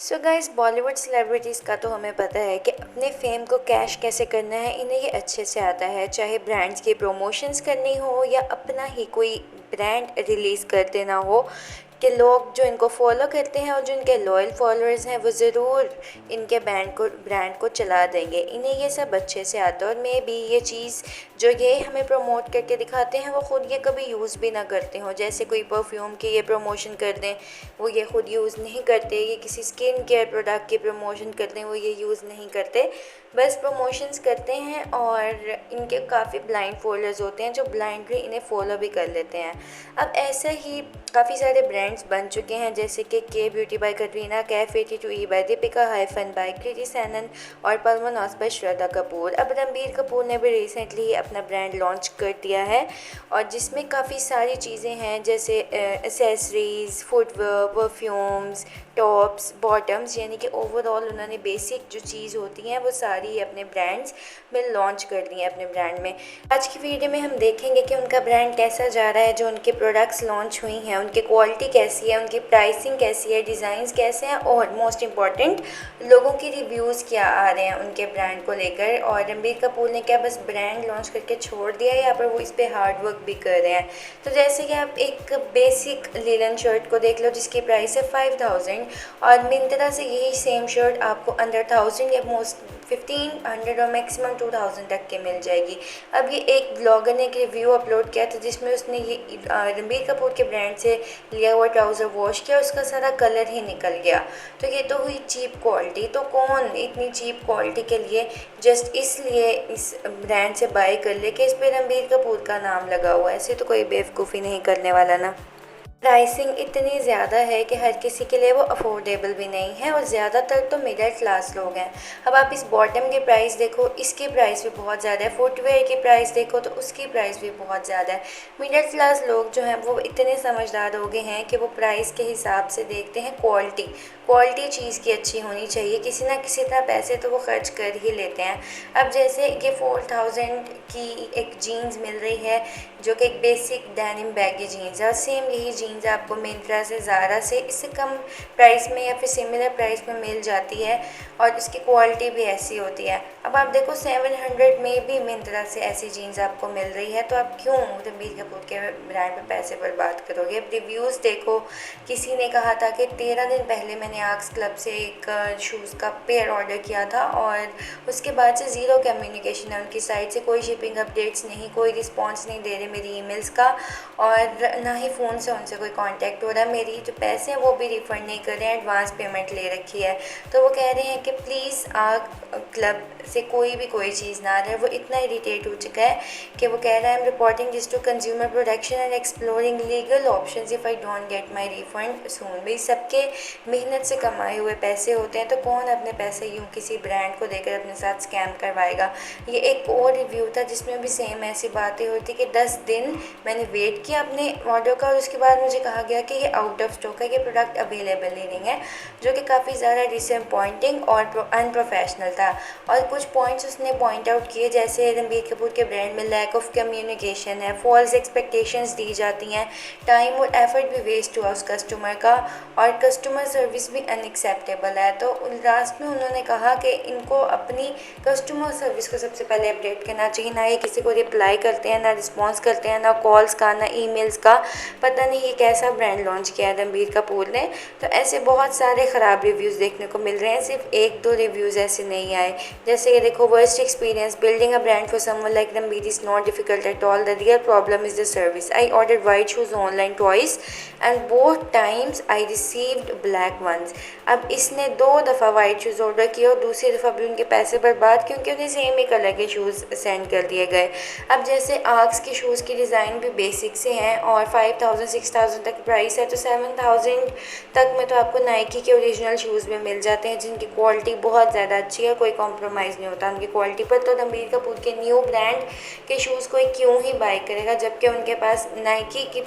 So guys, Bollywood celebrities का तो हमें पता है कि अपने फेम को कैश कैसे करना है, इन्हें ये अच्छे से आता है। चाहे ब्रांड्स की प्रमोशंस करनी हो या अपना ही कोई ब्रांड रिलीज़ कर देना हो, कि लोग जो इनको फॉलो करते हैं और जो इनके लॉयल फॉलोअर्स हैं वो ज़रूर इनके ब्रांड को चला देंगे। इन्हें ये सब अच्छे से आता है। और मे बी ये चीज़ जो ये हमें प्रमोट करके दिखाते हैं वो ख़ुद ये कभी यूज़ भी ना करते हों। जैसे कोई परफ्यूम की ये प्रमोशन कर दें, वो ये ख़ुद यूज़ नहीं करते। ये किसी स्किन केयर प्रोडक्ट की प्रमोशन करते हैं, वो ये यूज़ नहीं करते। बस प्रमोशंस करते हैं और इनके काफ़ी ब्लाइंड फॉलोअर्स होते हैं जो ब्लाइंडली इन्हें फॉलो भी कर लेते हैं। अब ऐसे ही काफ़ी सारे ब्रांड्स बन चुके हैं, जैसे कि के beauty by Katrina, Kaif 82 by Deepika, hyphen by Kriti Sanon और पल्मोनॉस बाय श्रद्धा कपूर। अब रणबीर कपूर ने भी रिसेंटली अपना ब्रांड लॉन्च कर दिया है और जिसमें काफ़ी सारी चीज़ें हैं, जैसे accessories, footwear, perfumes, tops, bottoms, यानी कि ओवरऑल उन्होंने बेसिक जो चीज़ होती हैं वो सारी अपने ब्रांड्स में लॉन्च कर दी है अपने ब्रांड में। आज की वीडियो में हम देखेंगे कि उनका ब्रांड कैसा जा रहा है, जो उनके प्रोडक्ट्स लॉन्च हुई हैं उनकी क्वालिटी कैसी है, उनकी प्राइसिंग कैसी है, डिज़ाइंस कैसे हैं और मोस्ट इम्पॉर्टेंट लोगों की रिव्यूज़ क्या आ रहे हैं उनके ब्रांड को लेकर। और रणबीर कपूर ने क्या बस ब्रांड लॉन्च करके छोड़ दिया है या पर वो इस पर हार्ड वर्क भी कर रहे हैं। तो जैसे कि आप एक बेसिक लिनन शर्ट को देख लो जिसकी प्राइस है 5000 और मिंत्रा से यही सेम शर्ट आपको अंडर 1000 या मोस्ट 1500 और मैक्सिमम 2000 तक के मिल जाएगी। अब ये एक ब्लॉगर ने एक रिव्यू अपलोड किया था जिसमें उसने ये रणबीर कपूर के ब्रांड से लिया हुआ ट्राउज़र वॉश किया, उसका सारा कलर ही निकल गया। तो ये तो हुई चीप क्वालिटी। तो कौन इतनी चीप क्वालिटी के लिए जस्ट इसलिए इस ब्रांड से बाय कर ले कि इस पर रणबीर कपूर का नाम लगा हुआ है? ऐसे तो कोई बेवकूफ़ी नहीं करने वाला ना। प्राइसिंग इतनी ज़्यादा है कि हर किसी के लिए वो अफोर्डेबल भी नहीं है और ज़्यादातर तो मिडिल क्लास लोग हैं। अब आप इस बॉटम की प्राइस देखो, इसकी प्राइस भी बहुत ज़्यादा है। फुटवेयर की प्राइस देखो तो उसकी प्राइस भी बहुत ज़्यादा है। मिडिल क्लास लोग जो हैं वो इतने समझदार हो गए हैं कि वो प्राइस के हिसाब से देखते हैं क्वालिटी। क्वालिटी चीज़ की अच्छी होनी चाहिए, किसी ना किसी तरह पैसे तो वो खर्च कर ही लेते हैं। अब जैसे ये 4000 की एक जीन्स मिल रही है जो कि एक बेसिक डेनिम बैगी जीन्स है, सेम यही जीन्स आपको मिंत्रा से, ज़ारा से इससे कम प्राइस में या फिर सिमिलर प्राइस में मिल जाती है और इसकी क्वालिटी भी ऐसी होती है। अब आप देखो 700 में भी मिंत्रा से ऐसी जीन्स आपको मिल रही है, तो आप क्यों रणबीर कपूर के ब्रांड पे पैसे बर्बाद करोगे? अब रिव्यूज़ देखो, किसी ने कहा था कि 13 दिन पहले मैंने आक्स क्लब से एक शूज़ का पेयर ऑर्डर किया था और उसके बाद से ज़ीरो कम्युनिकेशन है उनकी साइड से, कोई शिपिंग अपडेट्स नहीं, कोई रिस्पॉन्स नहीं दे रहे मेरी ईमेल्स का और ना ही फ़ोन से उनसे कोई कांटेक्ट हो रहा है। मेरी जो पैसे हैं वो भी रिफ़ंड नहीं कर रहे हैं, एडवांस पेमेंट ले रखी है। तो वो कह रहे हैं कि प्लीज़ क्लब से कोई चीज़ ना आ रहा है। वो इतना इरिटेट हो चुका है कि वो कह रहा है, I am reporting this to consumer protection and exploring legal options if I don't get my refund soon. भाई सबके मेहनत से कमाए हुए पैसे होते हैं, तो कौन अपने पैसे यूँ किसी ब्रांड को देकर अपने साथ स्कैम करवाएगा? ये एक और रिव्यू था जिसमें भी सेम ऐसी बातें हुई थी कि 10 दिन मैंने वेट किया अपने ऑर्डर का और उसके बाद मुझे कहा गया कि ये आउट ऑफ स्टॉक है, ये प्रोडक्ट अवेलेबल ही नहीं है, जो कि काफ़ी ज़्यादा डिसअपॉइंटिंग और अनप्रोफेशनल था। और कुछ पॉइंट्स उसने पॉइंट आउट किए, जैसे रणबीर कपूर के ब्रांड में लैक ऑफ कम्युनिकेशन है, फॉल्स एक्सपेक्टेशंस दी जाती हैं, टाइम और एफर्ट भी वेस्ट हुआ उस कस्टमर का और कस्टमर सर्विस भी अनएक्सेप्टेबल है। तो लास्ट में उन्होंने कहा कि इनको अपनी कस्टमर सर्विस को सबसे पहले अपडेट करना चाहिए। ना ये किसी को रिप्लाई करते हैं, ना रिस्पॉन्स करते हैं, ना कॉल्स का, ना ईमेल्स का। पता नहीं ये कैसा ब्रांड लॉन्च किया है रणबीर कपूर ने। तो ऐसे बहुत सारे ख़राब रिव्यूज़ देखने को मिल रहे हैं, सिर्फ एक दो रिव्यूज़ ऐसे नहीं आए। जैसे ये देखो, worst experience building a brand for someone like Ranbir is not difficult at all, the real problem is the service. I order white shoes online twice and both times I received black ones. अब इसने 2 दफ़ा white shoes order किए और दूसरी दफ़ा भी उनके पैसे बर्बाद, क्योंकि उन्हें सेम ही कलर के शूज़ सेंड कर दिए गए। अब जैसे आर्क्स के शूज़ की डिज़ाइन भी बेसिक से हैं और 5000 6000 तक प्राइस है, तो 7000 तक में तो आपको नाइकी के ओरिजिनल शूज़ में मिल जाते हैं जिनकी क्वालिटी बहुत ज़्यादा अच्छी है, कोई कॉम्प्रोमाइज़ नहीं होता उनकी क्वालिटी पर। तो रणबीर कपूर के न्यू ब्रांड के शूज़ कोई क्यों ही बाय करेगा, जबकि उनके पास नाइकी की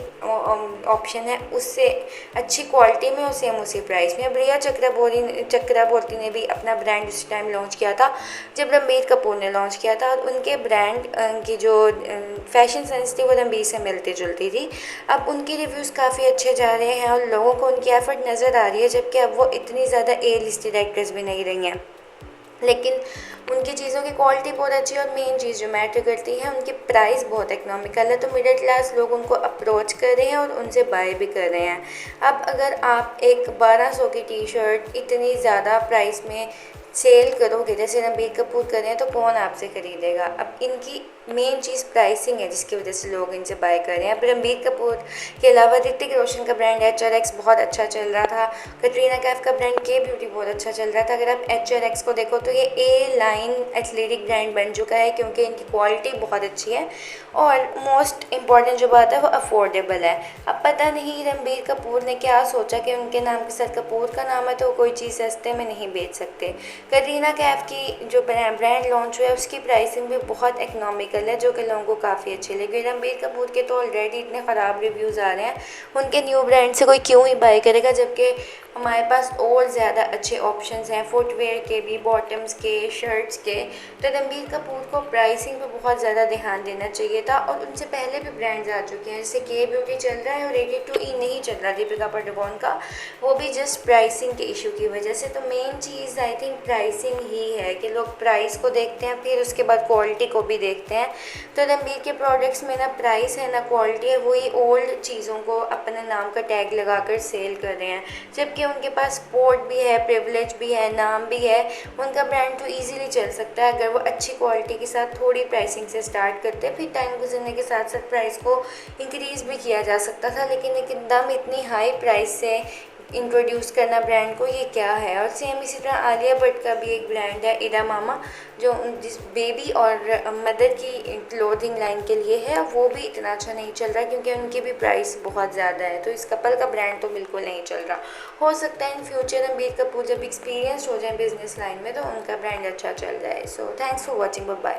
ऑप्शन है उससे अच्छी क्वालिटी में और सेम उसी प्राइस में। अब रिया चक्रबोर्ती ने भी अपना ब्रांड उस टाइम लॉन्च किया था जब रणबीर कपूर ने लॉन्च किया था, और उनके ब्रांड की जो फैशन सेंस थी वो रणबीर से मिलती जुलती थी। अब उनकी रिव्यू रिव्यूज़ काफ़ी अच्छे जा रहे हैं और लोगों को उनकी एफर्ट नज़र आ रही है, जबकि अब वो इतनी ज़्यादा ए लिस्टेड एक्ट्रेस भी नहीं रही हैं, लेकिन उनकी चीज़ों की क्वालिटी बहुत अच्छी है और मेन चीज़ जो मैटर करती है उनकी प्राइस बहुत इकोनॉमिकल है, तो मिडिल क्लास लोग उनको अप्रोच कर रहे हैं और उनसे बाय भी कर रहे हैं। अब अगर आप एक 1200 की टी शर्ट इतनी ज़्यादा प्राइस में सेल करोगे जैसे रणबीर कपूर कर रहे हैं, तो कौन आपसे ख़रीदेगा। अब इनकी मेन चीज़ प्राइसिंग है जिसकी वजह से लोग इनसे बाय कर रहे हैं। अब रणबीर कपूर के अलावा ऋतिक रोशन का ब्रांड HRX बहुत अच्छा चल रहा था, कटरीना कैफ का ब्रांड के ब्यूटी बहुत अच्छा चल रहा था। अगर आप HRX को देखो तो ये ए लाइन एथलेटिक ब्रांड बन चुका है क्योंकि इनकी क्वालिटी बहुत अच्छी है और मोस्ट इम्पॉर्टेंट जो बात है वो अफोर्डेबल है। अब पता नहीं रणबीर कपूर ने क्या सोचा कि उनके नाम के साथ कपूर का नाम है तो कोई चीज़ सस्ते में नहीं बेच सकते। कटरीना कैफ की जो ब्रांड लॉन्च हुआ है उसकी प्राइसिंग भी बहुत इकोनॉमिकल है जो कि लोगों को काफ़ी अच्छी लगी। रणबीर कपूर के तो ऑलरेडी इतने ख़राब रिव्यूज़ आ रहे हैं, उनके न्यू ब्रांड से कोई क्यों ही बाय करेगा, जबकि हमारे पास और ज़्यादा अच्छे ऑप्शंस हैं फुटवेयर के भी, बॉटम्स के, शर्ट्स के। तो रणबीर कपूर को प्राइसिंग पे बहुत ज़्यादा ध्यान देना चाहिए था और उनसे पहले भी ब्रांड्स आ चुके हैं जैसे के ब्यूटी चल रहा है और 82E नहीं चल रहा दीपिका पादुकोण का, वो भी जस्ट प्राइसिंग के इशू की वजह से। तो मेन चीज़ आई थिंक प्राइसिंग ही है कि लोग प्राइस को देखते हैं फिर उसके बाद क्वालिटी को भी देखते हैं। तो रणबीर के प्रोडक्ट्स में ना प्राइस है ना क्वालिटी है, वही ओल्ड चीज़ों को अपने नाम का टैग लगाकर सेल कर रहे हैं, जबकि उनके पास सपोर्ट भी है, प्रिविलेज भी है, नाम भी है। उनका ब्रांड तो इजीली चल सकता है अगर वो अच्छी क्वालिटी के साथ थोड़ी प्राइसिंग से स्टार्ट करते, फिर टाइम गुजरने के साथ साथ प्राइस को इंक्रीज़ भी किया जा सकता था। लेकिन एकदम इतनी हाई प्राइस से इंट्रोड्यूस करना ब्रांड को, ये क्या है। और सेम इसी तरह आलिया भट्ट का भी एक ब्रांड है इरा मामा, जो जिस बेबी और मदर की क्लोथिंग लाइन के लिए है, वो भी इतना अच्छा नहीं चल रहा क्योंकि उनकी भी प्राइस बहुत ज़्यादा है। तो इस कपल का ब्रांड तो बिल्कुल नहीं चल रहा। हो सकता है इन फ्यूचर रणबीर कपूर जब एक्सपीरियंस हो जाए बिजनेस लाइन में तो उनका ब्रांड अच्छा चल जाए। So thanks for watching, bye bye.